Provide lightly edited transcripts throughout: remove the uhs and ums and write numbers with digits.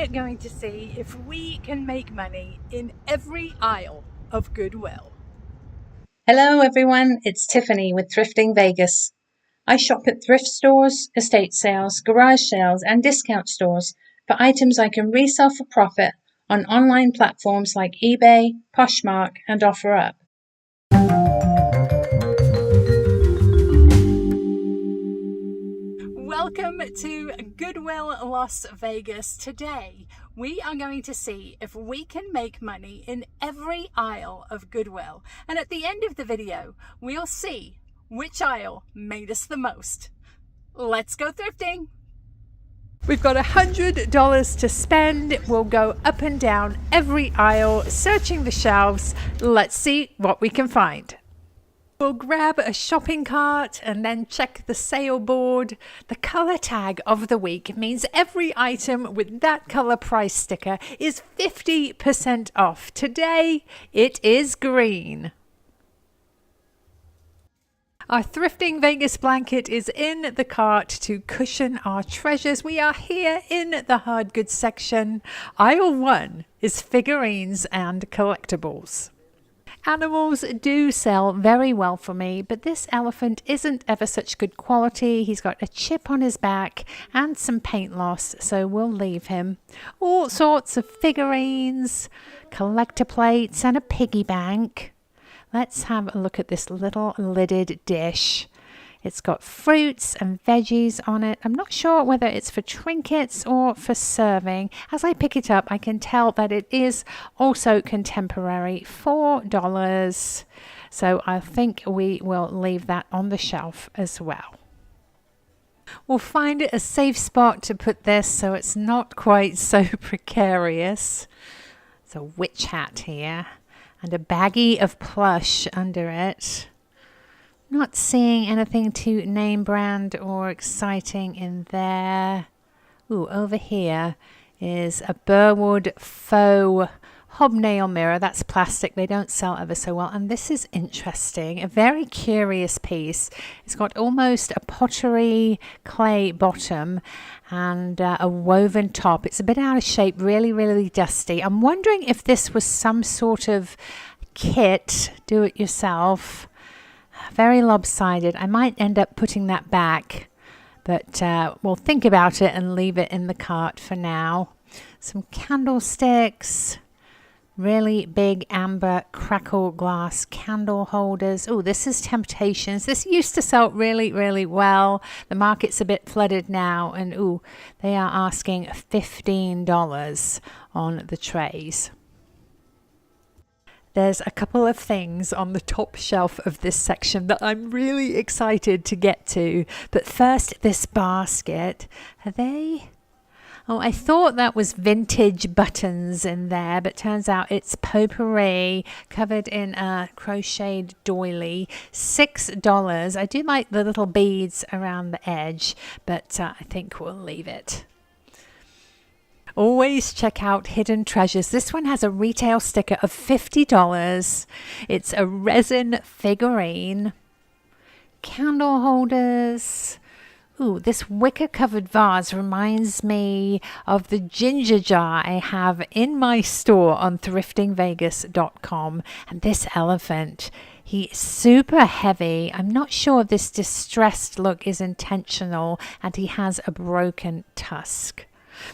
are going to see if we can make money in every aisle of Goodwill. Hello everyone, it's Tiffany with Thrifting Vegas. I shop at thrift stores, estate sales, garage sales and discount stores for items I can resell for profit on online platforms like eBay, Poshmark and OfferUp. Welcome to Goodwill Las Vegas. Today we are going to see if we can make money in every aisle of Goodwill, and at the end of the video we'll see which aisle made us the most. Let's go thrifting. We've got $100 to spend. We'll go up and down every aisle searching the shelves. Let's see what we can find. We'll grab a shopping cart and then check the sale board. The color tag of the week means every item with that color price sticker is 50% off. Today it is green. Our Thrifting Vegas blanket is in the cart to cushion our treasures. We are here in the hard goods section. Aisle 1 is figurines and collectibles. Animals do sell very well for me, but this elephant isn't ever such good quality. He's got a chip on his back and some paint loss, so we'll leave him. All sorts of figurines, collector plates and a piggy bank. Let's have a look at this little lidded dish. It's got fruits and veggies on it. I'm not sure whether it's for trinkets or for serving. As I pick it up, I can tell that it is also contemporary, $4. So I think we will leave that on the shelf as well. We'll find a safe spot to put this so it's not quite so precarious. It's a witch hat here and a baggie of plush under it. Not seeing anything too name brand or exciting in there. Ooh, over here is a Burwood faux hobnail mirror. That's plastic. They don't sell ever so well. And this is interesting. A very curious piece. It's got almost a pottery clay bottom and a woven top. It's a bit out of shape, really, really dusty. I'm wondering if this was some sort of kit, do it yourself. Very lopsided. I might end up putting that back, but we'll think about it and leave it in the cart for now. Some candlesticks, really big amber crackle glass candle holders. Oh, this is Temptations. This used to sell really, really well. The market's a bit flooded now, and ooh, they are asking $15 on the trays. There's a couple of things on the top shelf of this section that I'm really excited to get to. But first, this basket. Are they? Oh, I thought that was vintage buttons in there, but turns out it's potpourri covered in a crocheted doily. $6. I do like the little beads around the edge, but I think we'll leave it. Always check out Hidden Treasures. This one has a retail sticker of $50. It's a resin figurine. Candle holders. Ooh, this wicker covered vase reminds me of the ginger jar I have in my store on thriftingvegas.com. And this elephant, he is super heavy. I'm not sure this distressed look is intentional, and he has a broken tusk.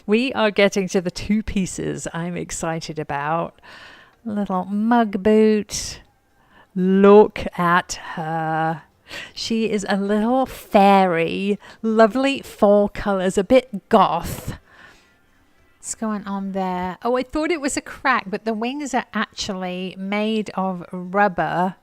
We are getting to the two pieces I'm excited about. Little mug boot. Look at her. She is a little fairy. Lovely fall colors, a bit goth. What's going on there? Oh, I thought it was a crack, but the wings are actually made of rubber.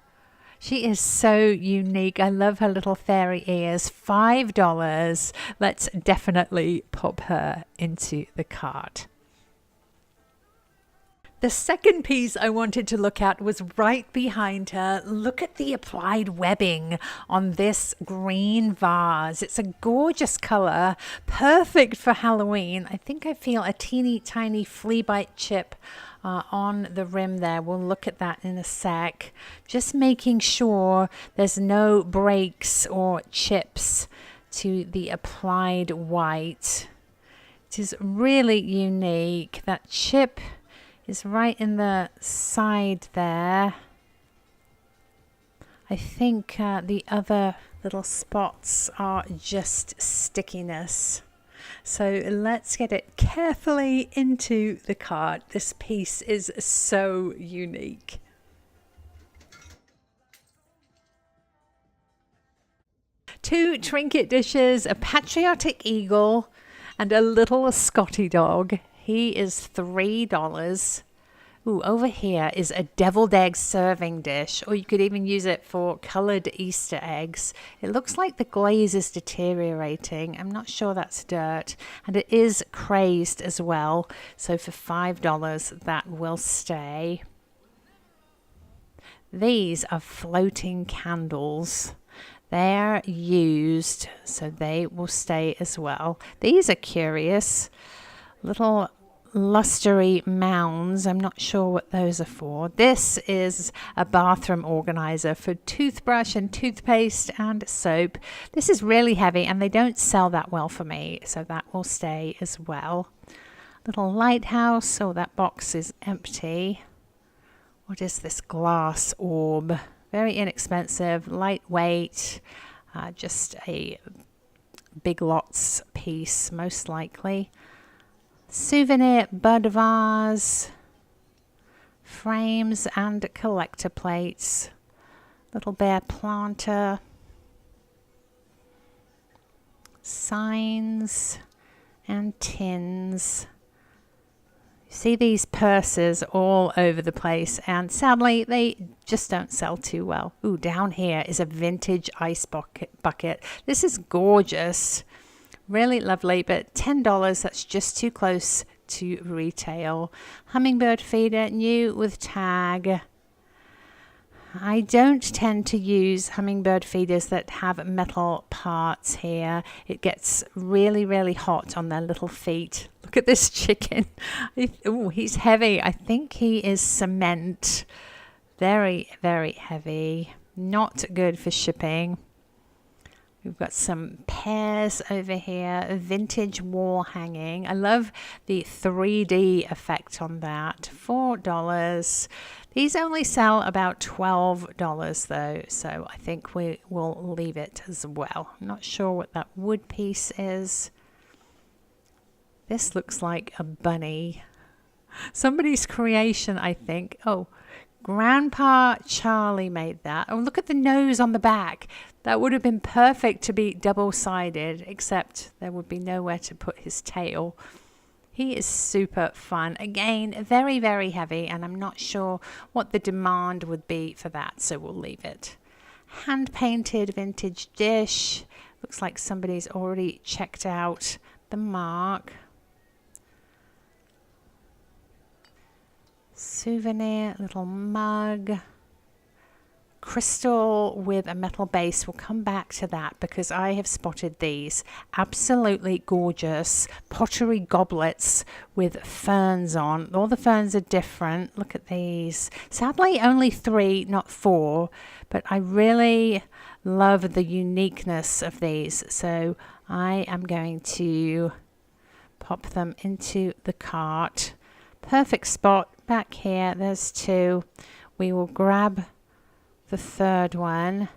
She is so unique. I love her little fairy ears. $5. Let's definitely pop her into the cart. The second piece I wanted to look at was right behind her. Look at the applied webbing on this green vase. It's a gorgeous color, perfect for Halloween. I think I feel a teeny tiny flea bite chip on the rim there. We'll look at that in a sec. Just making sure there's no breaks or chips to the applied white. It is really unique. That chip is right in the side there. I think the other little spots are just stickiness. So let's get it carefully into the cart. This piece is so unique. Two trinket dishes, a patriotic eagle, and a little Scotty dog. He is $3. Ooh, over here is a deviled egg serving dish, or you could even use it for colored Easter eggs. It looks like the glaze is deteriorating. I'm not sure that's dirt. And it is crazed as well. So for $5, that will stay. These are floating candles. They're used, so they will stay as well. These are curious. Little lustery mounds. I'm not sure what those are for. This is a bathroom organizer for toothbrush and toothpaste and soap. This is really heavy and they don't sell that well for me, so that will stay as well. Little lighthouse. Oh, that box is empty. What is this glass orb? Very inexpensive, lightweight, just a Big Lots piece, most likely. Souvenir bud vase, frames and collector plates, little bear planter, signs and tins. See these purses all over the place, and sadly they just don't sell too well. Ooh, down here is a vintage ice bucket. This is gorgeous, really lovely, but $10, that's just too close to retail. Hummingbird feeder, new with tag. I don't tend to use hummingbird feeders that have metal parts here. It gets really, really hot on their little feet. Look at this chicken. Oh, he's heavy. I think he is cement. Very, very heavy. Not good for shipping. We've got some pears over here, a vintage wall hanging. I love the 3D effect on that. $4. These only sell about $12 though, so I think we will leave it as well. I'm not sure what that wood piece is. This looks like a bunny. Somebody's creation, I think. Oh, Grandpa Charlie made that. Oh, look at the nose on the back. That would have been perfect to be double-sided, except there would be nowhere to put his tail. He is super fun. Again, very, very heavy, and I'm not sure what the demand would be for that, so we'll leave it. Hand-painted vintage dish. Looks like somebody's already checked out the mark. Souvenir, little mug. Crystal with a metal base. We'll come back to that because I have spotted these. Absolutely gorgeous pottery goblets with ferns on. All the ferns are different. Look at these. Sadly, only 3, not 4, but I really love the uniqueness of these. So I am going to pop them into the cart. Perfect spot back here. There's 2. We will grab the third one.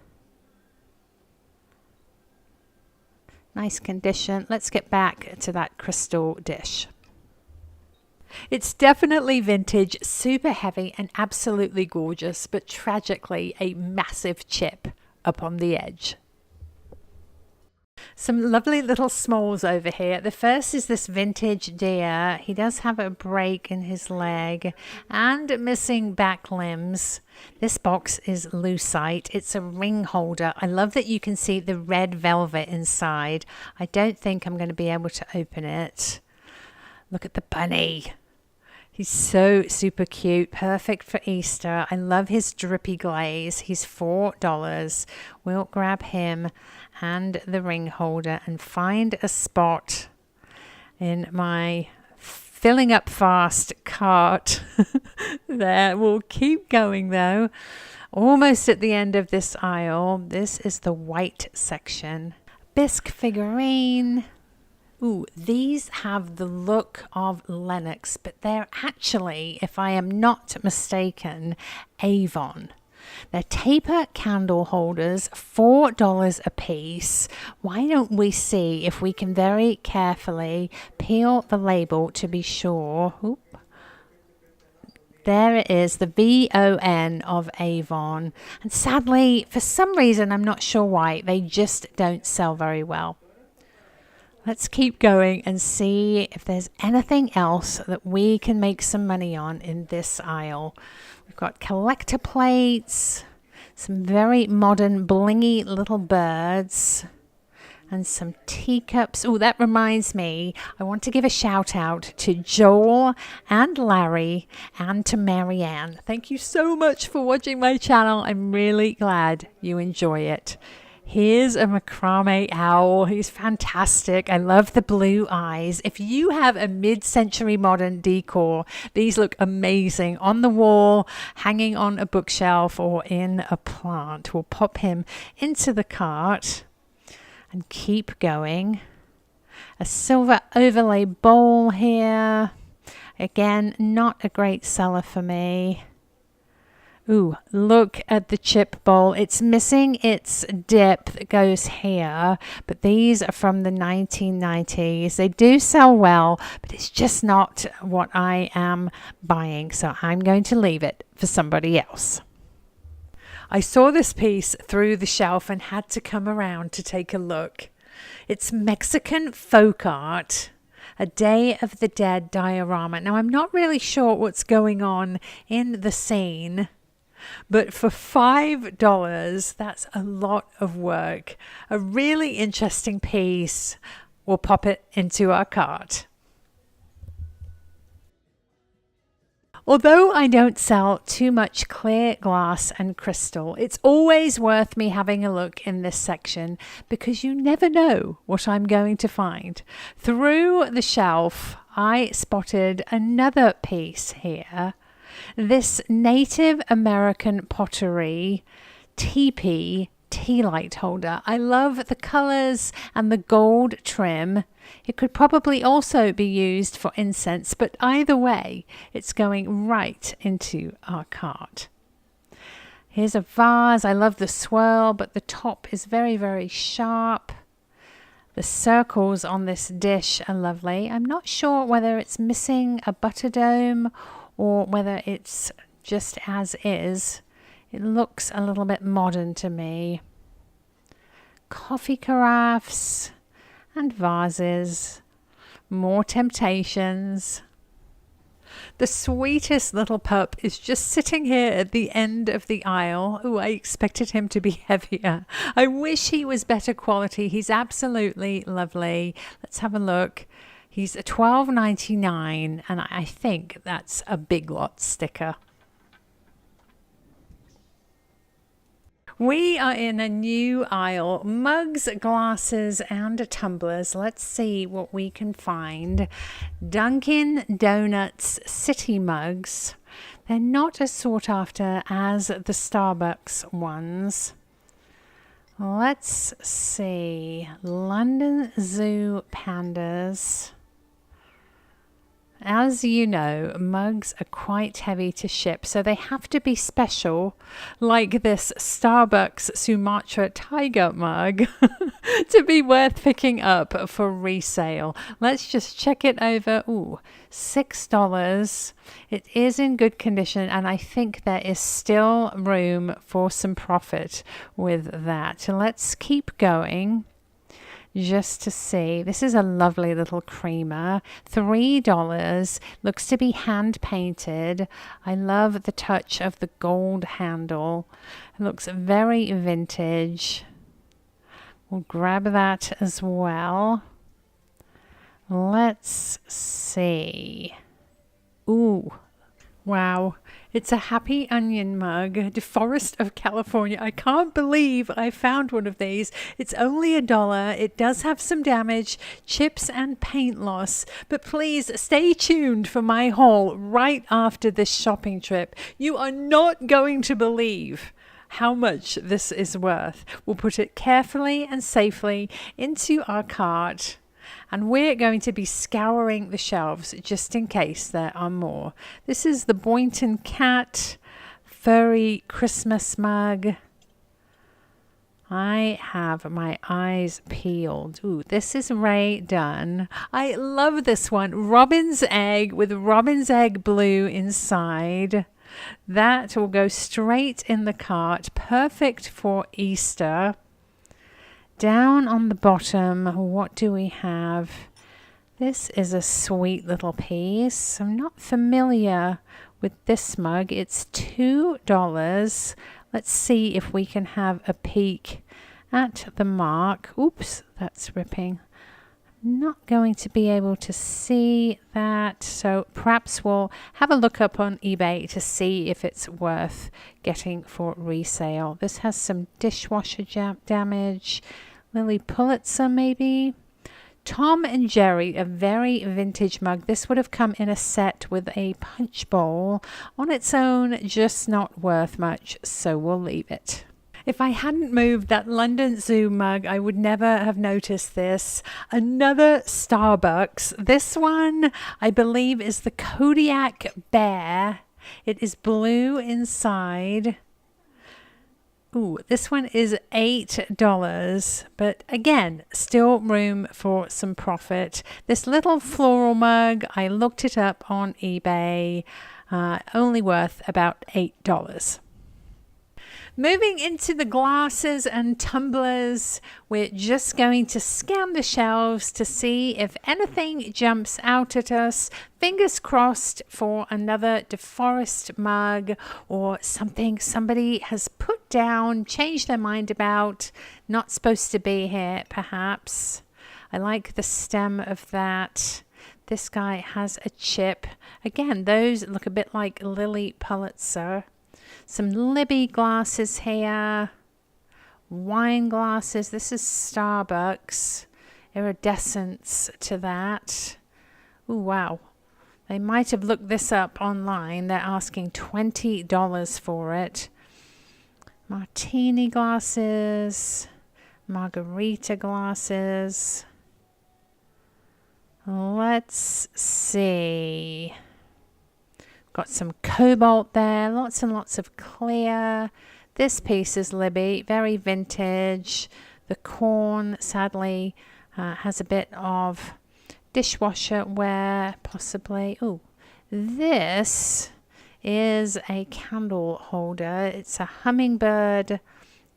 Nice condition. Let's get back to that crystal dish. It's definitely vintage, super heavy and absolutely gorgeous, but tragically a massive chip up on the edge. Some lovely little smalls over here. The first is this vintage deer. He does have a break in his leg and missing back limbs. This box is lucite. It's a ring holder. I love that you can see the red velvet inside. I don't think I'm going to be able to open it. Look at the bunny. He's so super cute, perfect for Easter. I love his drippy glaze. He's $4. We'll grab him and the ring holder and find a spot in my filling up fast cart. There, we'll keep going though. Almost at the end of this aisle. This is the white section. Bisque figurine. Ooh, these have the look of Lenox, but they're actually, if I am not mistaken, Avon. They're taper candle holders, $4 a piece. Why don't we see if we can very carefully peel the label to be sure. Oop. There it is, the VON of Avon. And sadly, for some reason, I'm not sure why, they just don't sell very well. Let's keep going and see if there's anything else that we can make some money on in this aisle. We've got collector plates, some very modern blingy little birds, and some teacups. Oh, that reminds me, I want to give a shout out to Joel and Larry and to Marianne. Thank you so much for watching my channel. I'm really glad you enjoy it. Here's a macrame owl. He's fantastic. I love the blue eyes. If you have a mid-century modern decor, these look amazing on the wall, hanging on a bookshelf, or in a plant. We'll pop him into the cart and keep going. A silver overlay bowl here. Again, not a great seller for me. Ooh, look at the chip bowl. It's missing its dip that goes here, but these are from the 1990s. They do sell well, but it's just not what I am buying, so I'm going to leave it for somebody else. I saw this piece through the shelf and had to come around to take a look. It's Mexican folk art. A Day of the Dead diorama. Now, I'm not really sure what's going on in the scene, but for $5, that's a lot of work. A really interesting piece. We'll pop it into our cart. Although I don't sell too much clear glass and crystal, it's always worth me having a look in this section because you never know what I'm going to find. Through the shelf, I spotted another piece here. This Native American pottery teepee tea light holder. I love the colors and the gold trim. It could probably also be used for incense, but either way, it's going right into our cart. Here's a vase. I love the swirl, but the top is very, very sharp. The circles on this dish are lovely. I'm not sure whether it's missing a butter dome or whether it's just as is. It looks a little bit modern to me. Coffee carafes and vases. More temptations. The sweetest little pup is just sitting here at the end of the aisle. Oh, I expected him to be heavier. I wish he was better quality. He's absolutely lovely. Let's have a look. He's $12.99, and I think that's a Big Lot sticker. We are in a new aisle, mugs, glasses, and tumblers. Let's see what we can find. Dunkin' Donuts City mugs. They're not as sought after as the Starbucks ones. Let's see. London Zoo pandas. As you know, mugs are quite heavy to ship, so they have to be special, like this Starbucks Sumatra tiger mug, to be worth picking up for resale. Let's just check it over. Ooh, $6. It is in good condition, and I think there is still room for some profit with that. So let's keep going. Just to see. This is a lovely little creamer. $3. Looks to be hand painted. I love the touch of the gold handle. It looks very vintage. We'll grab that as well. Let's see. Ooh. Wow. It's a Happy Onion mug, DeForest of California. I can't believe I found one of these. It's only $1. It does have some damage, chips and paint loss. But please stay tuned for my haul right after this shopping trip. You are not going to believe how much this is worth. We'll put it carefully and safely into our cart. And we're going to be scouring the shelves just in case there are more. This is the Boynton Cat Furry Christmas mug. I have my eyes peeled. Ooh, this is Ray Dunn. I love this one. Robin's egg with robin's egg blue inside. That will go straight in the cart. Perfect for Easter. Down on the bottom, what do we have? This is a sweet little piece. I'm not familiar with this mug. It's $2. Let's see if we can have a peek at the mark. Oops, that's ripping. Not going to be able to see that, so perhaps we'll have a look up on eBay to see if it's worth getting for resale. This has some dishwasher damage. Lily Pulitzer maybe. Tom and Jerry, a very vintage mug. This would have come in a set with a punch bowl. On its own, just not worth much, so we'll leave it. If I hadn't moved that London Zoo mug, I would never have noticed this. Another Starbucks. This one, I believe, is the Kodiak Bear. It is blue inside. Ooh, this one is $8, but again, still room for some profit. This little floral mug, I looked it up on eBay, only worth about $8. Moving into the glasses and tumblers, we're just going to scan the shelves to see if anything jumps out at us. Fingers crossed for another DeForest mug or something somebody has put down, changed their mind about, not supposed to be here perhaps. I like the stem of that. This guy has a chip. Again, those look a bit like Lily Pulitzer. Some Libby glasses here. Wine glasses. This is Starbucks. Iridescence to that. Ooh, wow. They might have looked this up online. They're asking $20 for it. Martini glasses. Margarita glasses. Let's see. Got some cobalt there, lots and lots of clear. This piece is Libby, very vintage. The corn, sadly, has a bit of dishwasher wear, possibly. Oh, this is a candle holder. It's a hummingbird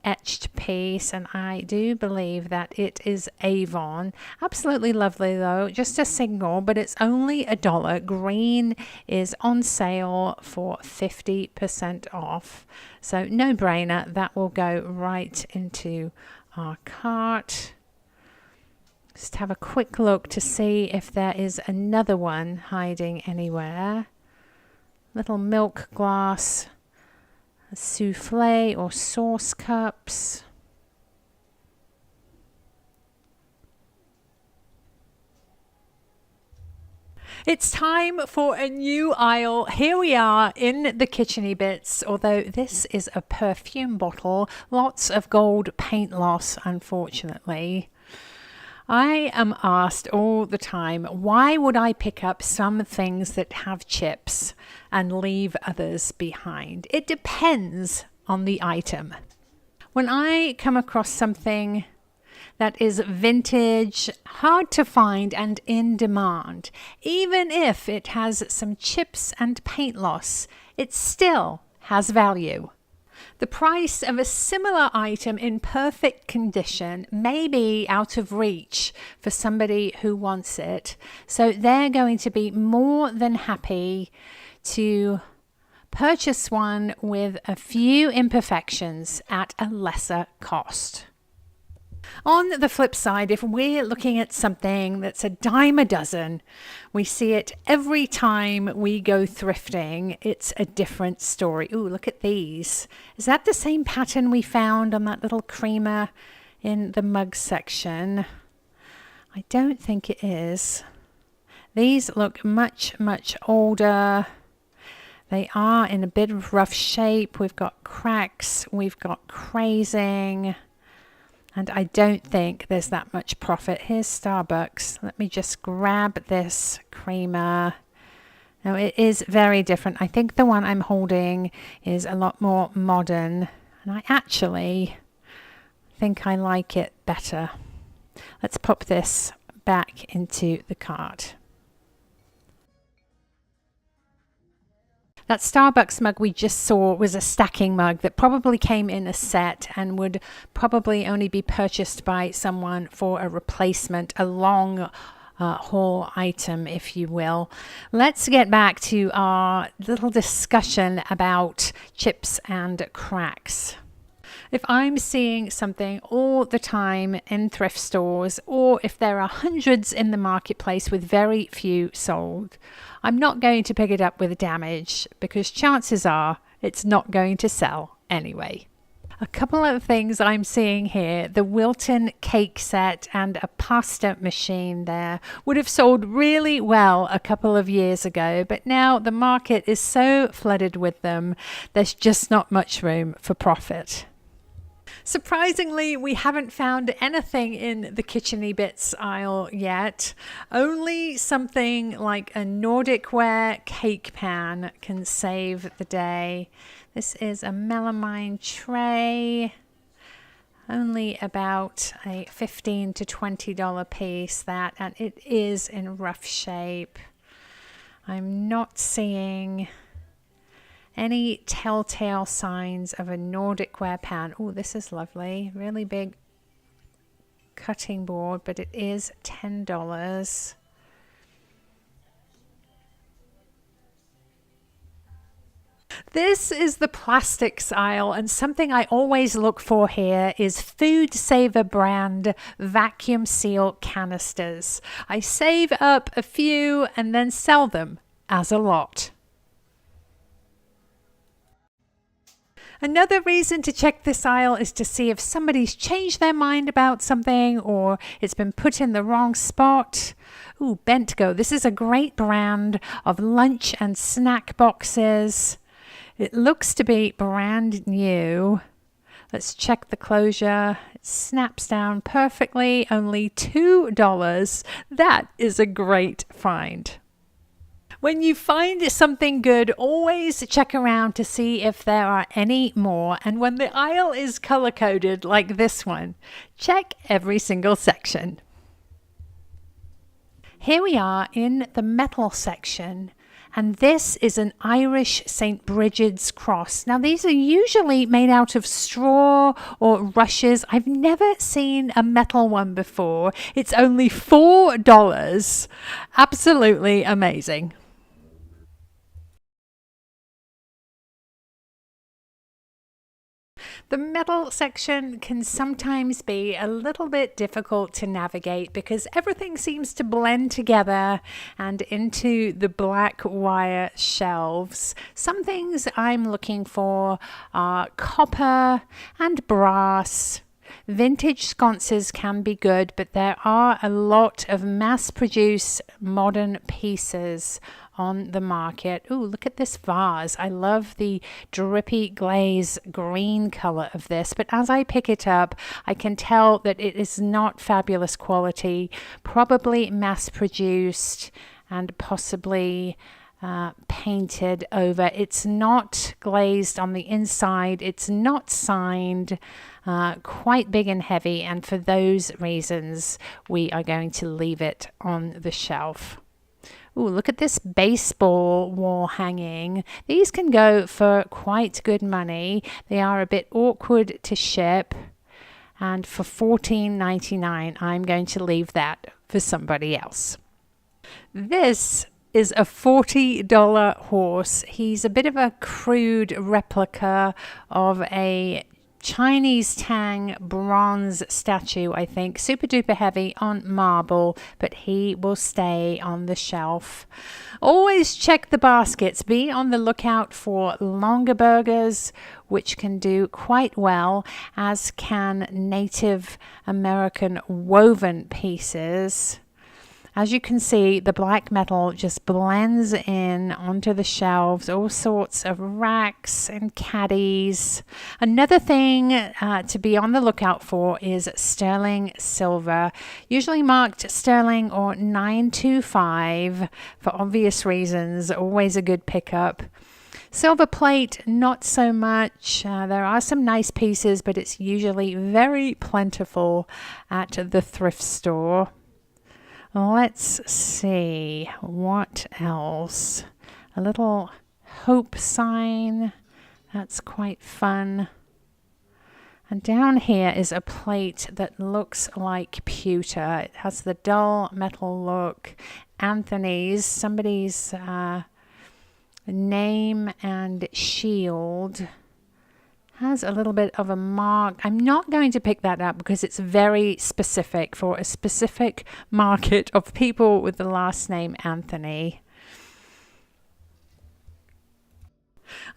etched piece, and I do believe that it is Avon. Absolutely lovely though, just a single, but it's only $1. Green is on sale for 50% off, so no brainer. That will go right into our cart. Just have a quick look to see if there is another one hiding anywhere. Little milk glass souffle or sauce cups. It's time for a new aisle. Here we are in the kitcheny bits, although this is a perfume bottle. Lots of gold paint loss, unfortunately. I am asked all the time, why would I pick up some things that have chips and leave others behind? It depends on the item. When I come across something that is vintage, hard to find and in demand, even if it has some chips and paint loss, it still has value. The price of a similar item in perfect condition may be out of reach for somebody who wants it, so they're going to be more than happy to purchase one with a few imperfections at a lesser cost. On the flip side, if we're looking at something that's a dime a dozen, we see it every time we go thrifting. It's a different story. Ooh, look at these. Is that the same pattern we found on that little creamer in the mug section? I don't think it is. These look much, much older. They are in a bit of rough shape. We've got cracks. We've got crazing. And I don't think there's that much profit. Here's Starbucks. Let me just grab this creamer. Now it is very different. I think the one I'm holding is a lot more modern. And I actually think I like it better. Let's pop this back into the cart. That Starbucks mug we just saw was a stacking mug that probably came in a set and would probably only be purchased by someone for a replacement, a long haul item, if you will. Let's get back to our little discussion about chips and cracks. If I'm seeing something all the time in thrift stores, or if there are hundreds in the marketplace with very few sold, I'm not going to pick it up with damage because chances are it's not going to sell anyway. A couple of things I'm seeing here, the Wilton cake set and a pasta machine there would have sold really well a couple of years ago, but now the market is so flooded with them, there's just not much room for profit. Surprisingly, we haven't found anything in the kitchen-y bits aisle yet. Only something like a Nordic ware cake pan can save the day. This is a melamine tray. Only about a $15 to $20 piece, that, and it is in rough shape. I'm not seeing any telltale signs of a Nordic ware pan. Oh, this is lovely. Really big cutting board, but it is $10. This is the plastics aisle, and something I always look for here is Food Saver brand vacuum seal canisters. I save up a few and then sell them as a lot. Another reason to check this aisle is to see if somebody's changed their mind about something or it's been put in the wrong spot. Ooh, Bentgo. This is a great brand of lunch and snack boxes. It looks to be brand new. Let's check the closure. It snaps down perfectly, only $2. That is a great find. When you find something good, always check around to see if there are any more. And when the aisle is color-coded like this one, check every single section. Here we are in the metal section. And this is an Irish St. Bridget's cross. Now, these are usually made out of straw or rushes. I've never seen a metal one before. It's only $4. Absolutely amazing. The metal section can sometimes be a little bit difficult to navigate because everything seems to blend together and into the black wire shelves. Some things I'm looking for are copper and brass. Vintage sconces can be good, but there are a lot of mass-produced modern pieces on the market. Ooh, look at this vase. I love the drippy glaze green color of this, but as I pick it up, I can tell that it is not fabulous quality, probably mass-produced and possibly painted over. It's not glazed on the inside. It's not signed. Quite big and heavy, and for those reasons, we are going to leave it on the shelf. Ooh, look at this baseball wall hanging. These can go for quite good money. They are a bit awkward to ship. And for $14.99, I'm going to leave that for somebody else. This is a $40 horse. He's a bit of a crude replica of a Chinese Tang bronze statue, I think. Super duper heavy on marble, but he will stay on the shelf. Always check the baskets. Be on the lookout for longer burgers, which can do quite well, as can Native American woven pieces. As you can see, the black metal just blends in onto the shelves, all sorts of racks and caddies. Another thing to be on the lookout for is sterling silver, usually marked sterling or 925 for obvious reasons, always a good pickup. Silver plate, not so much. There are some nice pieces, but it's usually very plentiful at the thrift store. Let's see what else. A little hope sign. That's quite fun. And down here is a plate that looks like pewter. It has the dull metal look. Anthony's, somebody's name and shield. Has a little bit of a mark. I'm not going to pick that up because it's very specific for a specific market of people with the last name Anthony.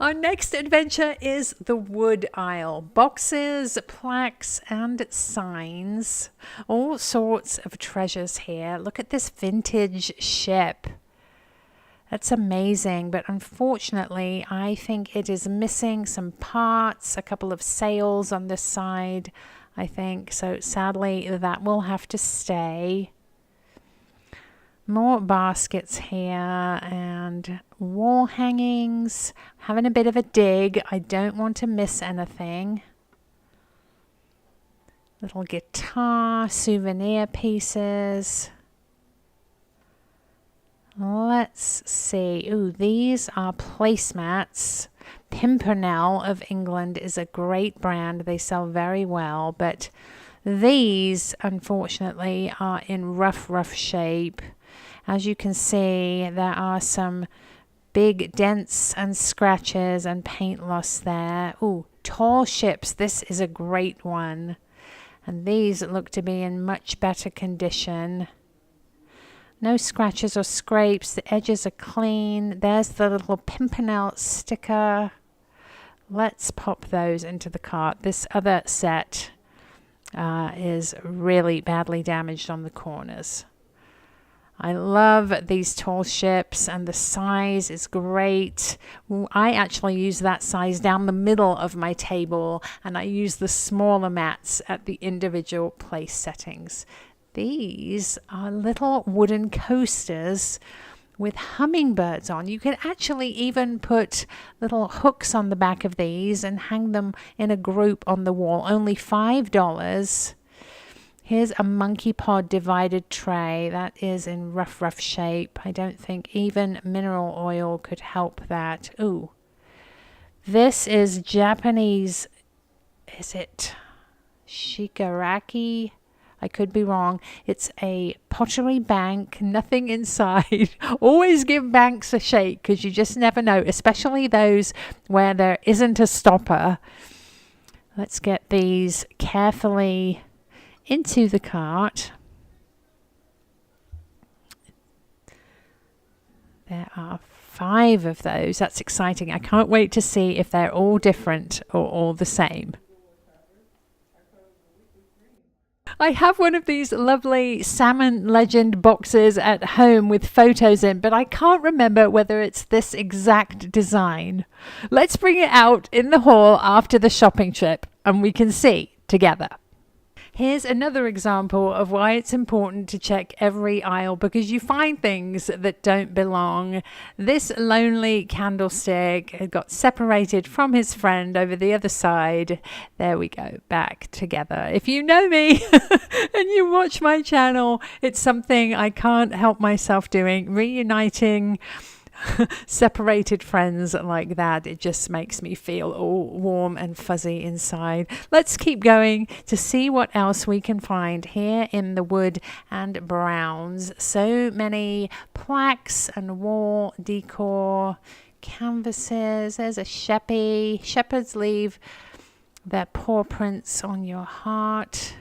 Our next adventure is the wood aisle. Boxes, plaques, and signs. All sorts of treasures here. Look at this vintage ship. That's amazing, but unfortunately, I think it is missing some parts, a couple of sails on this side, I think. So sadly, that will have to stay. More baskets here and wall hangings. Having a bit of a dig. I don't want to miss anything. Little guitar, souvenir pieces. Let's see. Ooh, these are placemats. Pimpernel of England is a great brand. They sell very well, but these, unfortunately, are in rough shape. As you can see, there are some big dents and scratches and paint loss there. Ooh, tall ships. This is a great one. And these look to be in much better condition. No scratches or scrapes. The edges are clean. There's the little Pimpernel sticker. Let's pop those into the cart. This other set is really badly damaged on the corners. I love these tall ships and the size is great. I actually use that size down the middle of my table, and I use the smaller mats at the individual place settings. These are little wooden coasters with hummingbirds on. You could actually even put little hooks on the back of these and hang them in a group on the wall. Only $5. Here's a monkey pod divided tray. That is in rough shape. I don't think even mineral oil could help that. Ooh. This is Japanese. Is it shigaraki? I could be wrong. It's a pottery bank, nothing inside. Always give banks a shake because you just never know, especially those where there isn't a stopper. Let's get these carefully into the cart. There are 5 of those. That's exciting. I can't wait to see if they're all different or all the same. I have one of these lovely Salmon Legend boxes at home with photos in, but I can't remember whether it's this exact design. Let's bring it out in the hall after the shopping trip and we can see together. Here's another example of why it's important to check every aisle, because you find things that don't belong. This lonely candlestick got separated from his friend over the other side. There we go, back together. If you know me and you watch my channel, it's something I can't help myself doing, reuniting separated friends like that. It just makes me feel all warm and fuzzy inside. Let's keep going to see what else we can find here in the wood and browns. So many plaques and wall decor, canvases. There's a sheppy. Shepherds leave their paw prints on your heart.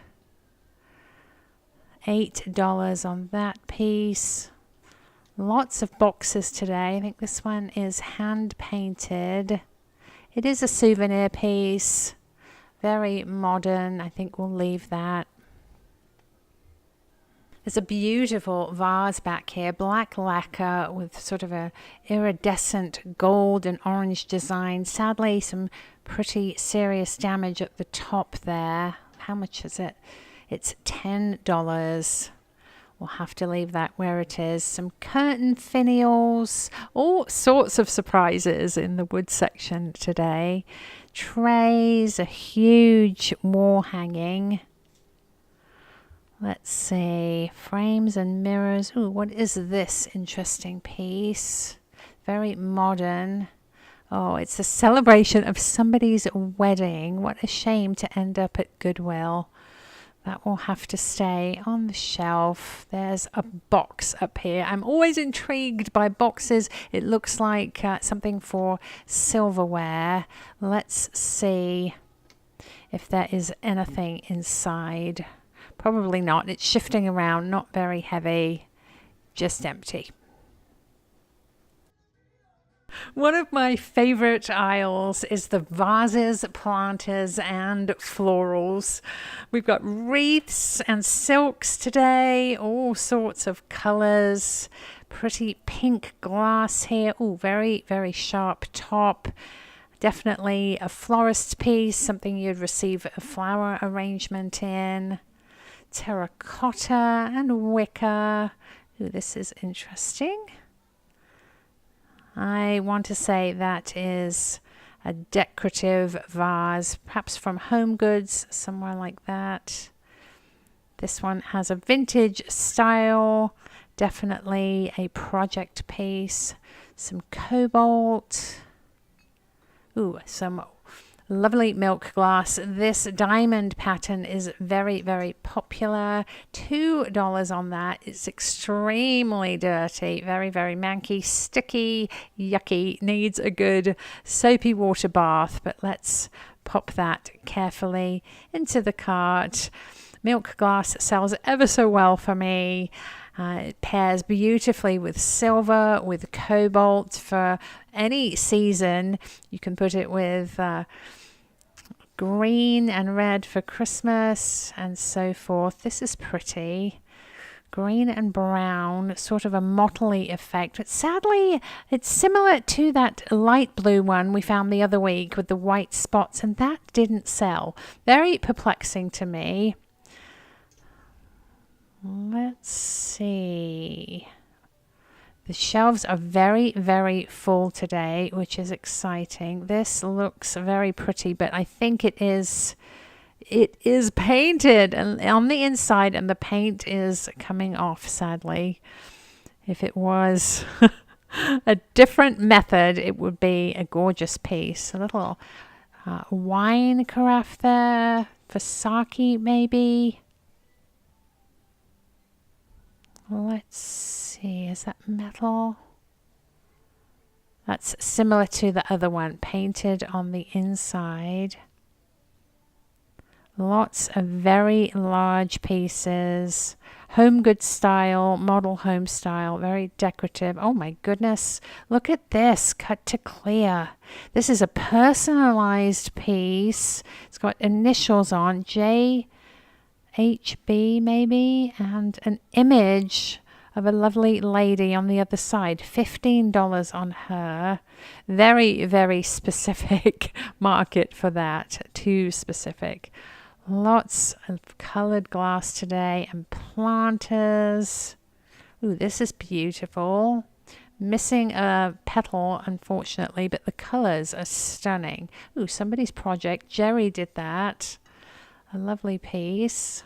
$8 on that piece. Lots of boxes today. I think this one is hand painted. It is a souvenir piece. Very modern. I think we'll leave that. There's a beautiful vase back here, black lacquer with sort of a iridescent gold and orange design. Sadly, some pretty serious damage at the top there. How much is it? It's $10. We'll have to leave that where it is. Some curtain finials, all sorts of surprises in the wood section today. Trays, a huge wall hanging. Let's see, frames and mirrors. Ooh, what is this interesting piece? Very modern. Oh, it's a celebration of somebody's wedding. What a shame to end up at Goodwill. That will have to stay on the shelf. There's a box up here. I'm always intrigued by boxes. It looks like something for silverware. Let's see if there is anything inside. Probably not. It's shifting around, not very heavy, just empty. One of my favorite aisles is the vases, planters, and florals. We've got wreaths and silks today, all sorts of colors. Pretty pink glass here. Oh, very, very sharp top. Definitely a florist piece, something you'd receive a flower arrangement in. Terracotta and wicker. Ooh, this is interesting. I want to say that is a decorative vase, perhaps from Home Goods, somewhere like that. This one has a vintage style, definitely a project piece. Some cobalt. Ooh, some lovely milk glass. This diamond pattern is very, very popular. $2 on that. It's extremely dirty, very, very manky, sticky, yucky. Needs a good soapy water bath, but let's pop that carefully into the cart. Milk glass sells ever so well for me. It pairs beautifully with silver, with cobalt for any season. You can put it with green and red for Christmas and so forth. This is pretty. Green and brown, sort of a motley effect. But sadly, it's similar to that light blue one we found the other week with the white spots, and that didn't sell. Very perplexing to me. Let's see. The shelves are very, very full today, which is exciting. This looks very pretty, but I think it is painted and on the inside, and the paint is coming off, sadly. If it was a different method, it would be a gorgeous piece. A little wine carafe there for sake, maybe. Let's see, is that metal? That's similar to the other one, painted on the inside. Lots of very large pieces, home good style, model home style, very decorative. Oh my goodness, look at this, cut to clear. This is a personalized piece. It's got initials on, HB maybe, and an image of a lovely lady on the other side. $15 on her. Very, very specific market for that. Too specific. Lots of colored glass today and planters. Ooh, this is beautiful. Missing a petal, unfortunately, but the colors are stunning. Ooh, somebody's project. Jerry did that. A lovely piece.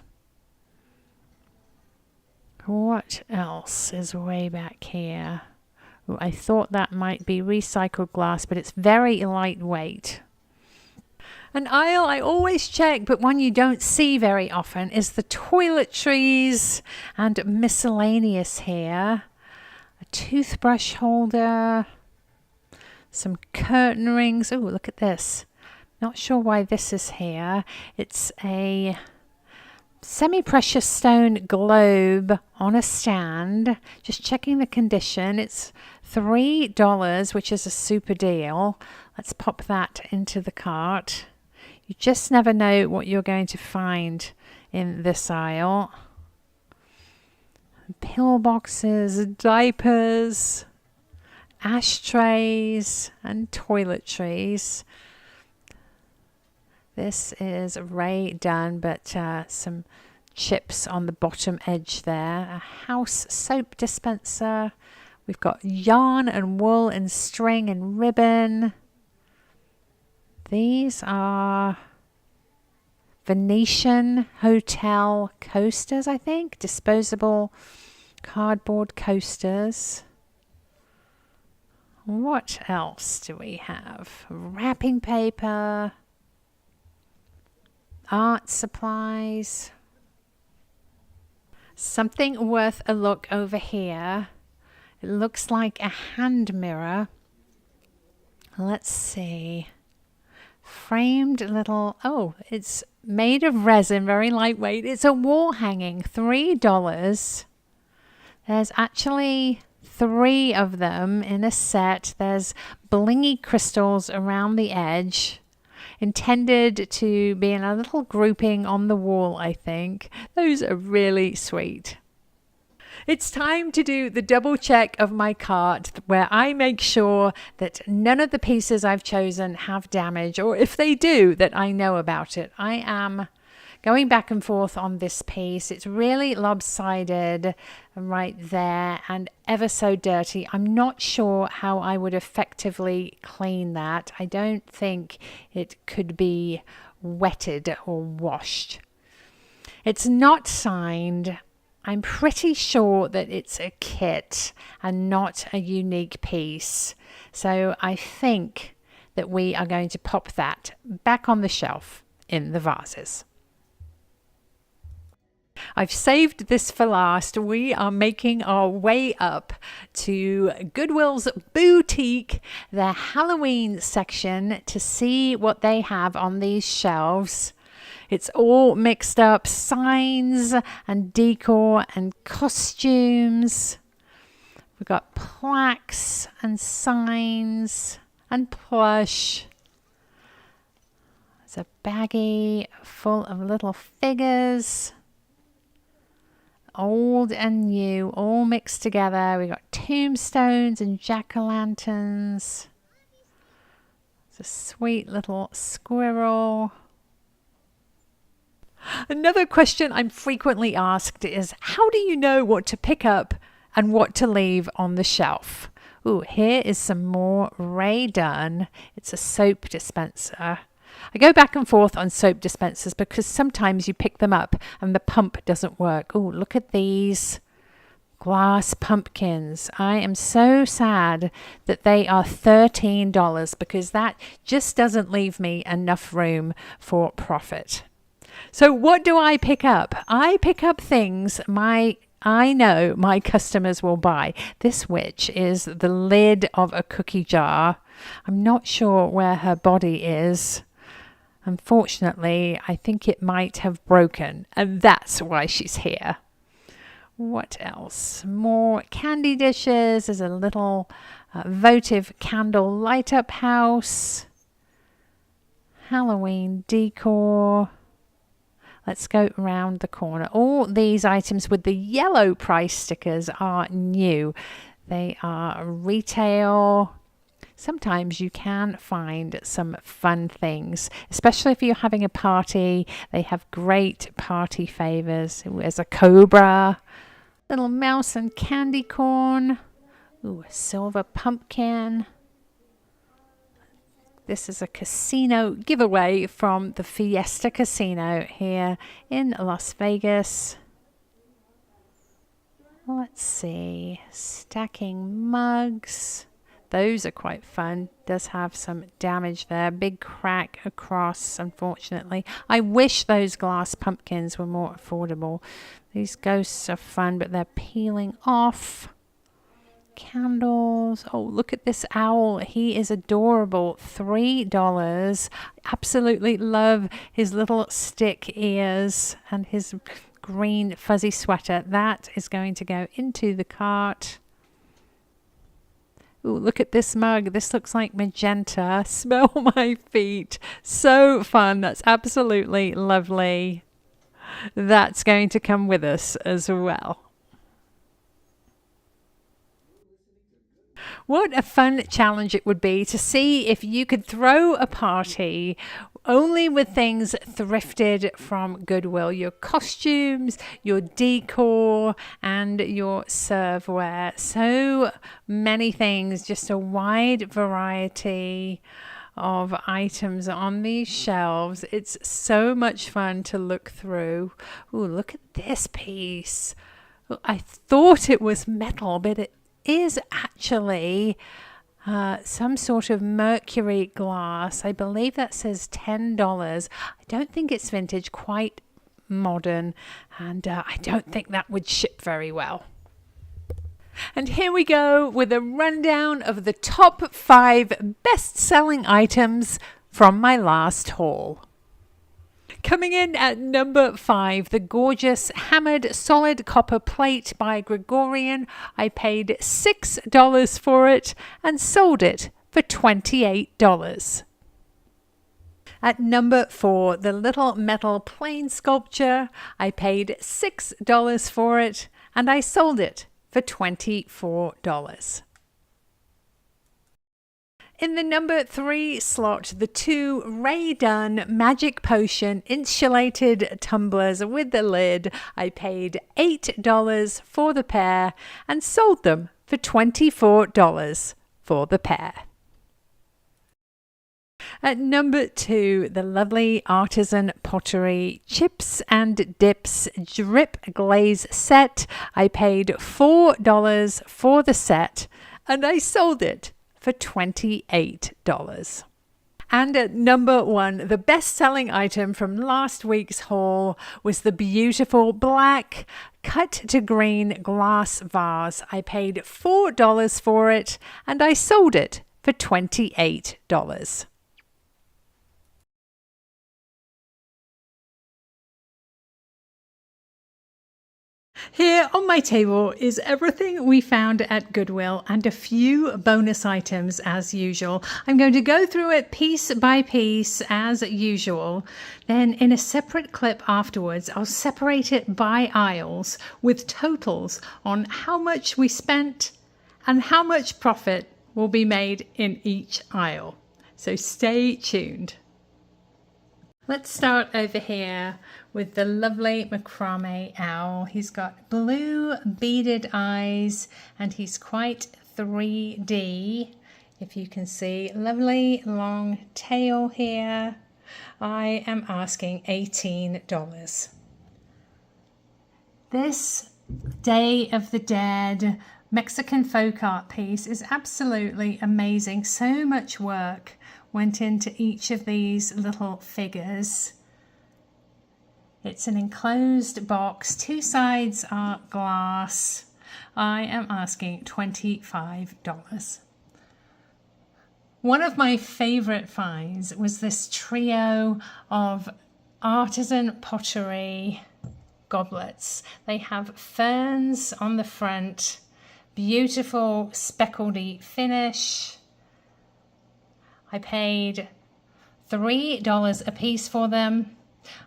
What else is way back here? Ooh, I thought that might be recycled glass, but it's very lightweight. An aisle I always check, but one you don't see very often, is the toiletries and miscellaneous here. A toothbrush holder. Some curtain rings. Oh, look at this. Not sure why this is here. It's a semi-precious stone globe on a stand. Just checking the condition. It's $3, which is a super deal. Let's pop that into the cart. You just never know what you're going to find in this aisle. pillboxes, diapers, ashtrays, and toiletries. This is Ray done, but some chips on the bottom edge there. A house soap dispenser. We've got yarn and wool and string and ribbon. These are Venetian hotel coasters, I think. Disposable cardboard coasters. What else do we have? Wrapping paper. Art supplies. Something worth a look over here. It looks like a hand mirror. Let's see. Framed little, oh, it's made of resin, very lightweight. It's a wall hanging, $3. There's actually 3 of them in a set. There's blingy crystals around the edge, intended to be in a little grouping on the wall, I think. Those are really sweet. It's time to do the double check of my cart where I make sure that none of the pieces I've chosen have damage, or if they do, that I know about it. I am going back and forth on this piece. It's really lopsided right there and ever so dirty. I'm not sure how I would effectively clean that. I don't think it could be wetted or washed. It's not signed. I'm pretty sure that it's a kit and not a unique piece. So I think that we are going to pop that back on the shelf in the vases. I've saved this for last. We are making our way up to Goodwill's boutique, the Halloween section, to see what they have on these shelves. It's all mixed up, signs and decor and costumes. We've got plaques and signs and plush. There's a baggie full of little figures. Old and new, all mixed together. We've got tombstones and jack-o'-lanterns. There's a sweet little squirrel. Another question I'm frequently asked is, how do you know what to pick up and what to leave on the shelf? Ooh, here is some more Ray Dunn. It's a soap dispenser. I go back and forth on soap dispensers because sometimes you pick them up and the pump doesn't work. Ooh, look at these glass pumpkins. I am so sad that they are $13 because that just doesn't leave me enough room for profit. So what do I pick up? I pick up things I know my customers will buy. This witch is the lid of a cookie jar. I'm not sure where her body is. Unfortunately, I think it might have broken, and that's why she's here. What else? More candy dishes. There's a little votive candle light-up house. Halloween decor. Let's go around the corner. All these items with the yellow price stickers are new. They are retail. Sometimes you can find some fun things, especially if you're having a party. They have great party favors. There's a cobra, little mouse and candy corn. Ooh, a silver pumpkin. This is a casino giveaway from the Fiesta Casino here in Las Vegas. Let's see, stacking mugs. Those are quite fun. Does have some damage there. Big crack across, unfortunately. I wish those glass pumpkins were more affordable. These ghosts are fun, but they're peeling off. Candles. Oh, look at this owl. He is adorable. $3. Absolutely love his little stick ears and his green fuzzy sweater. That is going to go into the cart. Ooh, look at this mug. This looks like magenta. Smell my feet. So fun. That's absolutely lovely. That's going to come with us as well. What a fun challenge it would be to see if you could throw a party only with things thrifted from Goodwill. Your costumes, your decor, and your serveware. So many things, just a wide variety of items on these shelves. It's so much fun to look through. Ooh, look at this piece. I thought it was metal, but it is actually some sort of mercury glass. I believe that says $10. I don't think it's vintage, quite modern, and I don't think that would ship very well. And here we go with a rundown of the top 5 best-selling items from my last haul. Coming in at number 5, the gorgeous hammered solid copper plate by Gregorian. I paid $6 for it and sold it for $28. At number 4, the little metal plane sculpture. I paid $6 for it and I sold it for $24. In the number 3 slot, the 2 Ray Dunn Magic Potion insulated tumblers with the lid. I paid $8 for the pair and sold them for $24 for the pair. At number 2, the lovely artisan pottery chips and dips drip glaze set. I paid $4 for the set and I sold it for $28. And at number 1, the best-selling item from last week's haul was the beautiful black cut to green glass vase. I paid $4 for it and I sold it for $28. Here on my table is everything we found at Goodwill and a few bonus items as usual. I'm going to go through it piece by piece as usual. Then in a separate clip afterwards, I'll separate it by aisles with totals on how much we spent and how much profit will be made in each aisle. So stay tuned. Let's start over here with the lovely macrame owl. He's got blue beaded eyes and he's quite 3D. If you can see, lovely long tail here. I am asking $18. This Day of the Dead Mexican folk art piece is absolutely amazing. So much work went into each of these little figures. It's an enclosed box. 2 sides are glass. I am asking $25. One of my favorite finds was this trio of artisan pottery goblets. They have ferns on the front, beautiful speckledy finish. I paid $3 a piece for them.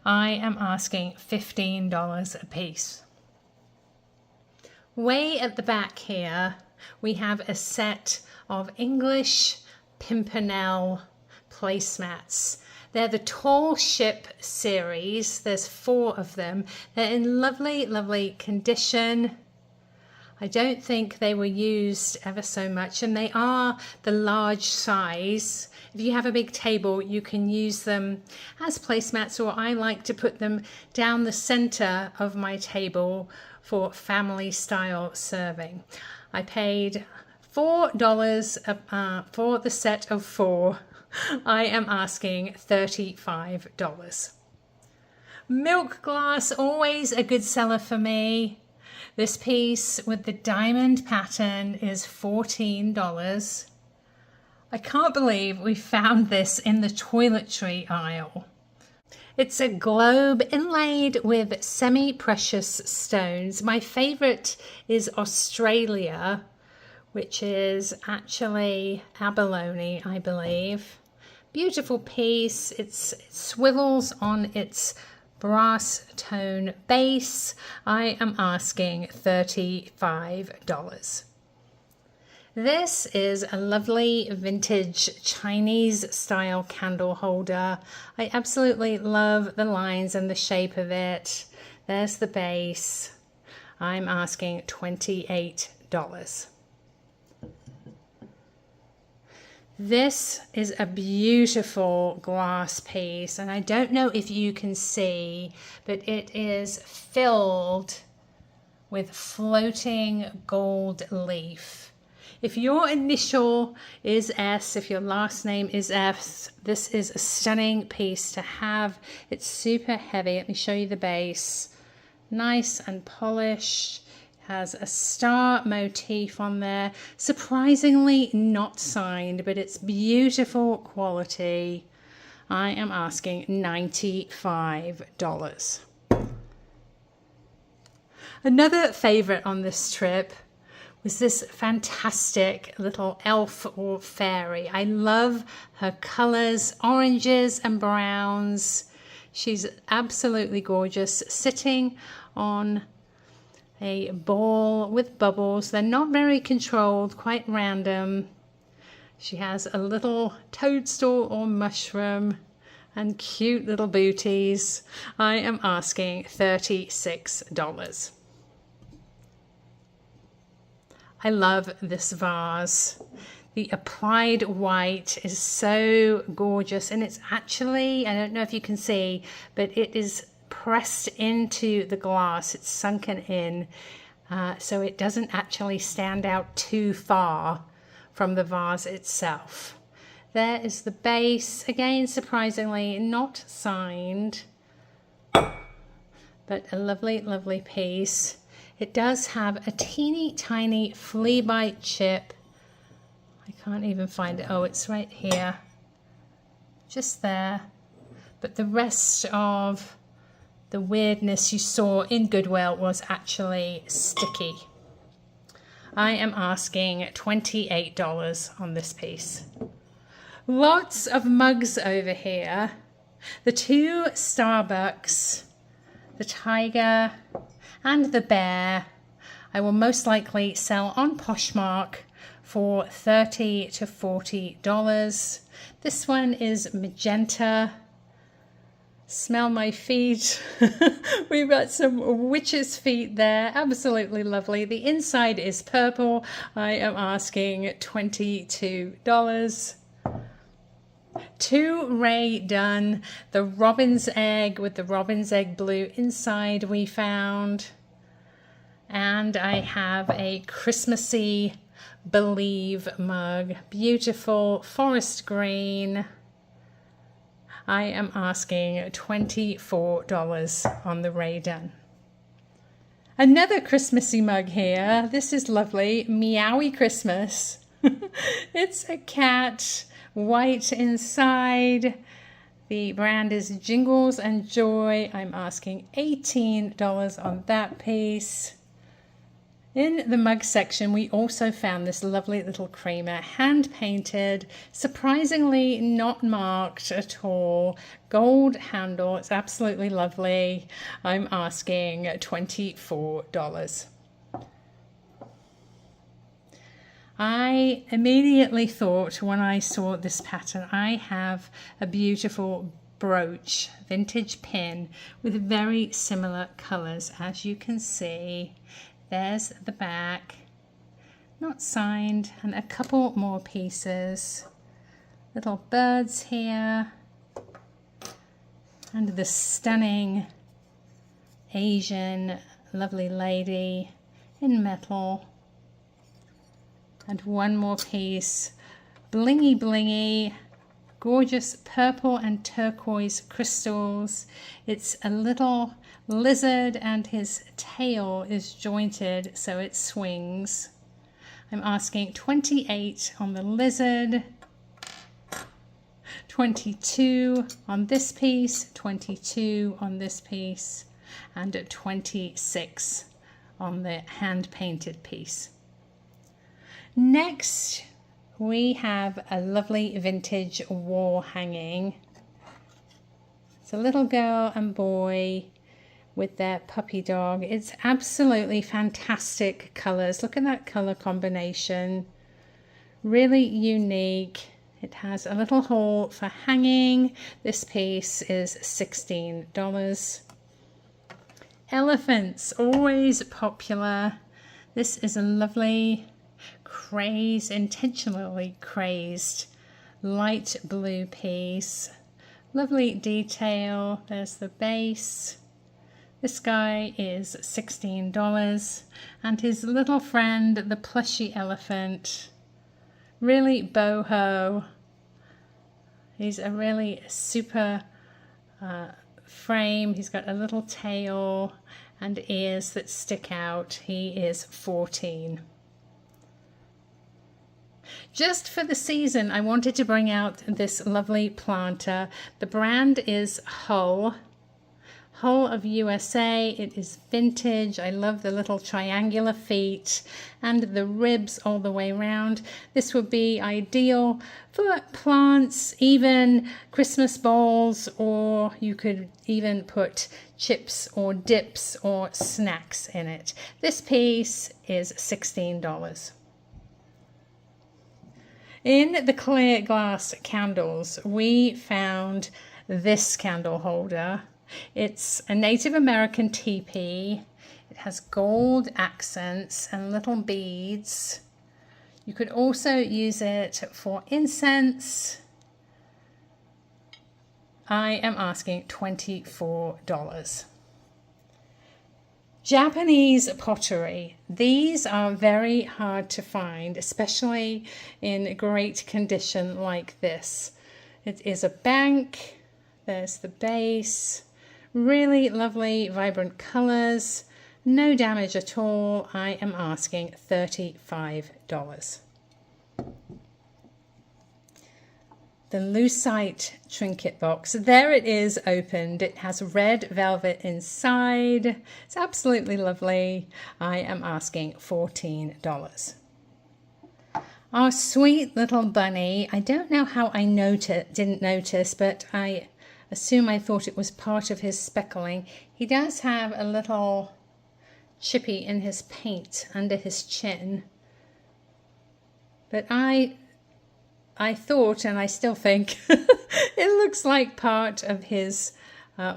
I am asking $15 a piece. Way at the back here, we have a set of English Pimpernel placemats. They're the Tall Ship series. There's 4 of them. They're in lovely, lovely condition. I don't think they were used ever so much, and they are the large size. If you have a big table, you can use them as placemats, or I like to put them down the center of my table for family style serving. I paid $4 for the set of 4. I am asking $35. Milk glass, always a good seller for me. This piece with the diamond pattern is $14. I can't believe we found this in the toiletry aisle. It's a globe inlaid with semi-precious stones. My favorite is Australia, which is actually abalone, I believe. Beautiful piece. It swivels on its brass tone base. I am asking $35. This is a lovely vintage Chinese style candle holder. I absolutely love the lines and the shape of it. There's the base. I'm asking $28. This is a beautiful glass piece, and I don't know if you can see, but it is filled with floating gold leaf. If your initial is S, if your last name is F, this is a stunning piece to have. It's super heavy. Let me show you the base. Nice and polished. Has a star motif on there. Surprisingly not signed, but it's beautiful quality. I am asking $95. Another favorite on this trip was this fantastic little elf or fairy. I love her colors, oranges and browns. She's absolutely gorgeous, sitting on a ball with bubbles. They're not very controlled, quite random. She has a little toadstool or mushroom and cute little booties. I am asking $36. I love this vase. The applied white is so gorgeous, and it's actually, I don't know if you can see, but it is pressed into the glass. It's sunken in, so it doesn't actually stand out too far from the vase itself. There is the base. Again, surprisingly not signed, but a lovely, lovely piece. It does have a teeny tiny flea bite chip. I can't even find it. Oh, it's right here. Just there. But the rest of the weirdness you saw in Goodwill was actually sticky. I am asking $28 on this piece. Lots of mugs over here. The two Starbucks, the tiger and the bear, I will most likely sell on Poshmark for $30 to $40. This one is magenta. Smell my feet. We've got some witch's feet there. Absolutely lovely. The inside is purple. I am asking $22. Two Ray Dunn, the robin's egg with the robin's egg blue inside we found. And I have a Christmassy Believe mug. Beautiful forest green. I am asking $24 on the Ray Dunn. Another Christmassy mug here. This is lovely. Meowie Christmas. It's a cat, white inside. The brand is Jingles and Joy. I'm asking $18 on that piece. In the mug section, we also found this lovely little creamer, hand painted, surprisingly not marked at all. Gold handle, it's absolutely lovely. I'm asking $24. I immediately thought when I saw this pattern, I have a beautiful brooch, vintage pin with very similar colors, as you can see. There's the back, not signed, and a couple more pieces. Little birds here, and the stunning Asian lovely lady in metal. And one more piece, blingy blingy, gorgeous purple and turquoise crystals. It's a little lizard and his tail is jointed so it swings. I'm asking $28 on the lizard, $22 on this piece, $22 on this piece, and $26 on the hand painted piece. Next, we have a lovely vintage wall hanging. It's a little girl and boy with their puppy dog. It's absolutely fantastic colors. Look at that color combination. Really unique. It has a little hole for hanging. This piece is $16. Elephants, always popular. This is a lovely intentionally crazed light blue piece. Lovely detail. There's the base. This guy is $16, and his little friend, the plushy elephant, really boho. He's a really super frame. He's got a little tail and ears that stick out. He is $14. Just for the season, I wanted to bring out this lovely planter. The brand is Hull of USA. It is vintage. I love the little triangular feet and the ribs all the way around. This would be ideal for plants, even Christmas bowls, or you could even put chips or dips or snacks in it. This piece is $16. In the clear glass candles, we found this candle holder. It's a Native American teepee. It has gold accents and little beads. You could also use it for incense. I am asking $24. Japanese pottery. These are very hard to find, especially in great condition like this. It is a bank. There's the base. Really lovely, vibrant colors. No damage at all. I am asking $35. The Lucite trinket box. There it is opened. It has red velvet inside. It's absolutely lovely. I am asking $14. Our sweet little bunny. I don't know how I didn't notice, but I thought it was part of his speckling. He does have a little chippy in his paint under his chin. But I thought, and I still think, it looks like part of his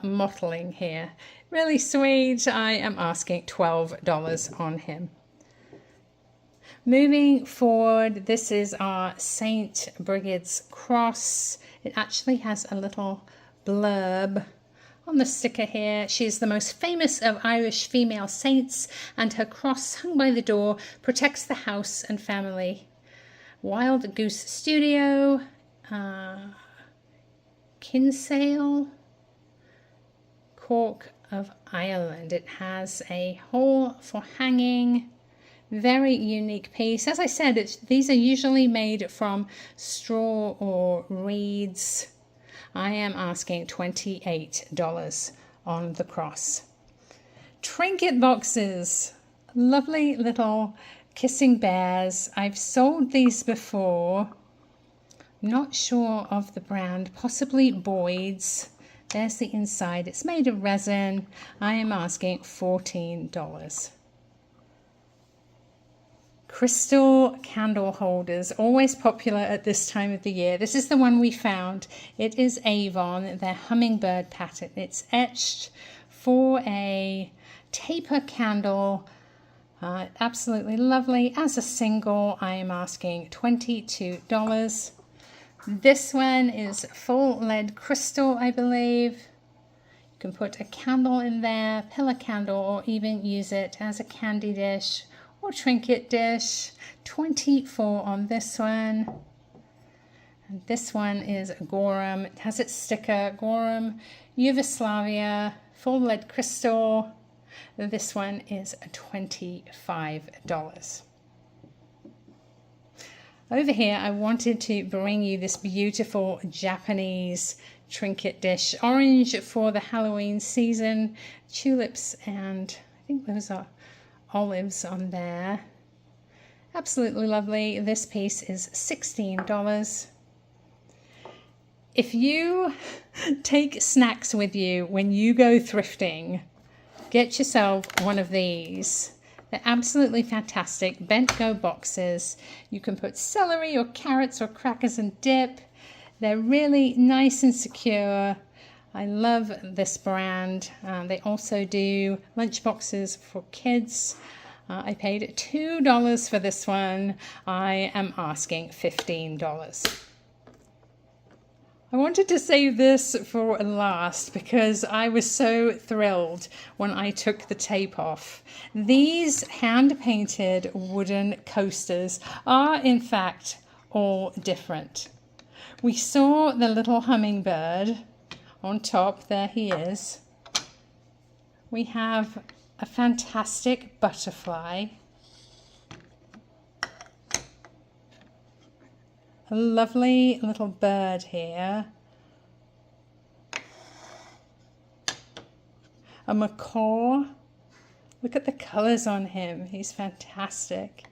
mottling here. Really sweet. I am asking $12 on him. Moving forward, this is our St. Brigid's cross. It actually has a little blurb on the sticker here. She is the most famous of Irish female saints, and her cross hung by the door protects the house and family. Wild Goose Studio, Kinsale, Cork of Ireland. It has a hole for hanging. Very unique piece. As I said, these are usually made from straw or reeds. I am asking $28 on the cross. Trinket boxes. Lovely little kissing bears. I've sold these before. I'm not sure of the brand. Possibly Boyd's. There's the inside. It's made of resin. I am asking $14. Crystal candle holders, always popular at this time of the year. This is the one we found. It is Avon, their hummingbird pattern. It's etched for a taper candle. Absolutely lovely. As a single, I am asking $22. This one is full lead crystal, I believe. You can put a candle in there, pillar candle, or even use it as a candy dish or trinket dish. $24 on this one. And this one is Gorham. It has its sticker, Gorham, Yugoslavia, full lead crystal. This one is $25. Over here, I wanted to bring you this beautiful Japanese trinket dish. Orange for the Halloween season, tulips, and I think those are olives on there. Absolutely lovely. This piece is $16. If you take snacks with you when you go thrifting, get yourself one of these. They're absolutely fantastic. Bent-go boxes. You can put celery or carrots or crackers and dip. They're really nice and secure. I love this brand. They also do lunch boxes for kids. I paid $2 for this one. I am asking $15. I wanted to save this for last because I was so thrilled when I took the tape off. These hand-painted wooden coasters are in fact all different. We saw the little hummingbird on top. There he is. We have a fantastic butterfly. A lovely little bird here. A macaw. Look at the colors on him. He's fantastic.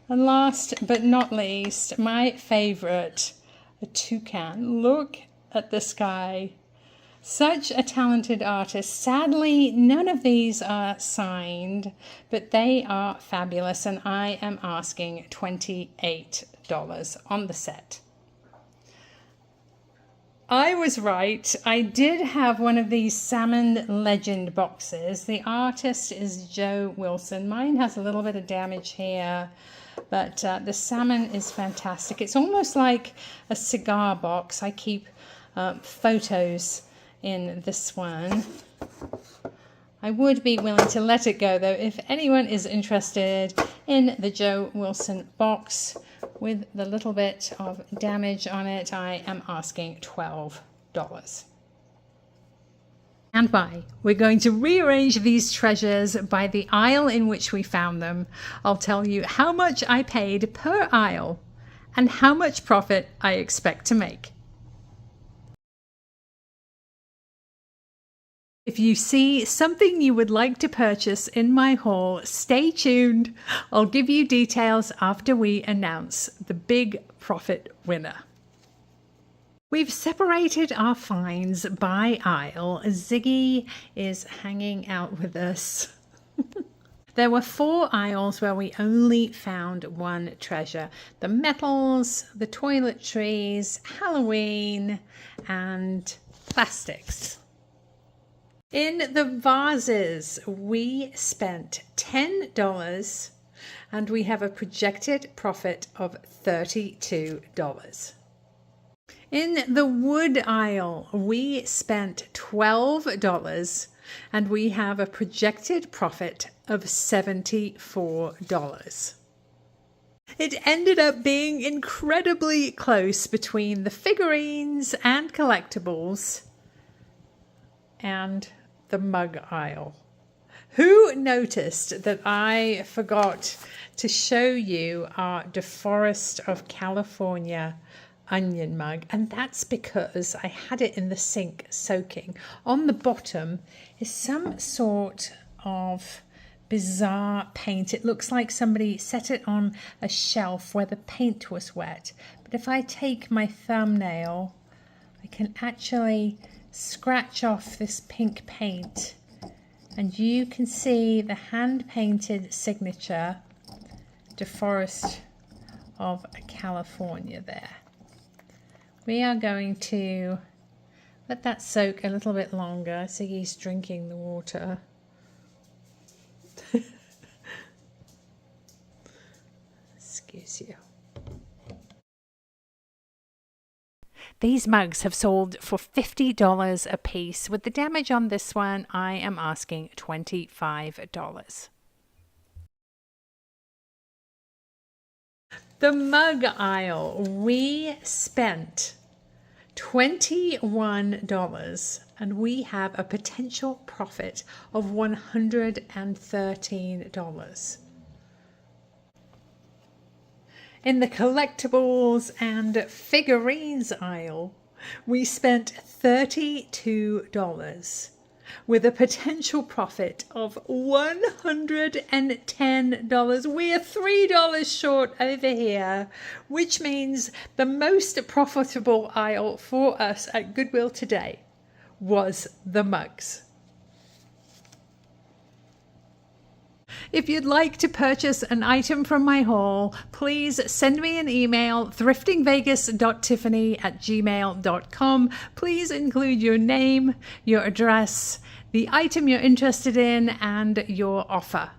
And last but not least, my favorite, a toucan. Look at the sky. Such a talented artist. Sadly, none of these are signed, but they are fabulous, and I am asking $28 on the set. I was right. I did have one of these Salmon Legend boxes. The artist is Joe Wilson. Mine has a little bit of damage here, but the salmon is fantastic. It's almost like a cigar box. I keep photos in this one. I would be willing to let it go though if anyone is interested in the Joe Wilson box with the little bit of damage on it. I am asking $12. Stand by. We're going to rearrange these treasures by the aisle in which we found them. I'll tell you how much I paid per aisle and how much profit I expect to make. If you see something you would like to purchase in my haul, stay tuned. I'll give you details after we announce the big profit winner. We've separated our finds by aisle. Ziggy is hanging out with us. There were 4 aisles where we only found one treasure. The metals, the toiletries, Halloween, and plastics. In the vases, we spent $10 and we have a projected profit of $32. In the wood aisle, we spent $12 and we have a projected profit of $74. It ended up being incredibly close between the figurines and collectibles and the mug aisle. Who noticed that I forgot to show you our DeForest of California onion mug? And that's because I had it in the sink soaking. On the bottom is some sort of bizarre paint. It looks like somebody set it on a shelf where the paint was wet. But if I take my thumbnail, I can actually scratch off this pink paint and you can see the hand-painted signature DeForest of California there. We are going to let that soak a little bit longer. Ziggy's drinking the water. Excuse you. These mugs have sold for $50 a piece. With the damage on this one, I am asking $25. The mug aisle, we spent $21 and we have a potential profit of $113. In the collectibles and figurines aisle, we spent $32 with a potential profit of $110. We are $3 short over here, which means the most profitable aisle for us at Goodwill today was the mugs. If you'd like to purchase an item from my haul, please send me an email, thriftingvegas.tiffany@gmail.com. Please include your name, your address, the item you're interested in, and your offer.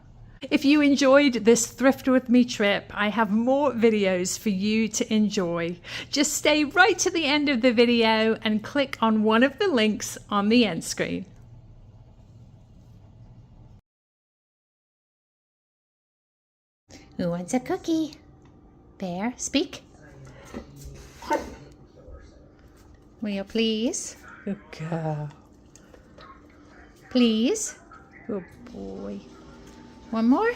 If you enjoyed this Thrift With Me trip, I have more videos for you to enjoy. Just stay right to the end of the video and click on one of the links on the end screen. Who wants a cookie? Bear, speak. Will you please? Good girl. Please? Good boy. One more?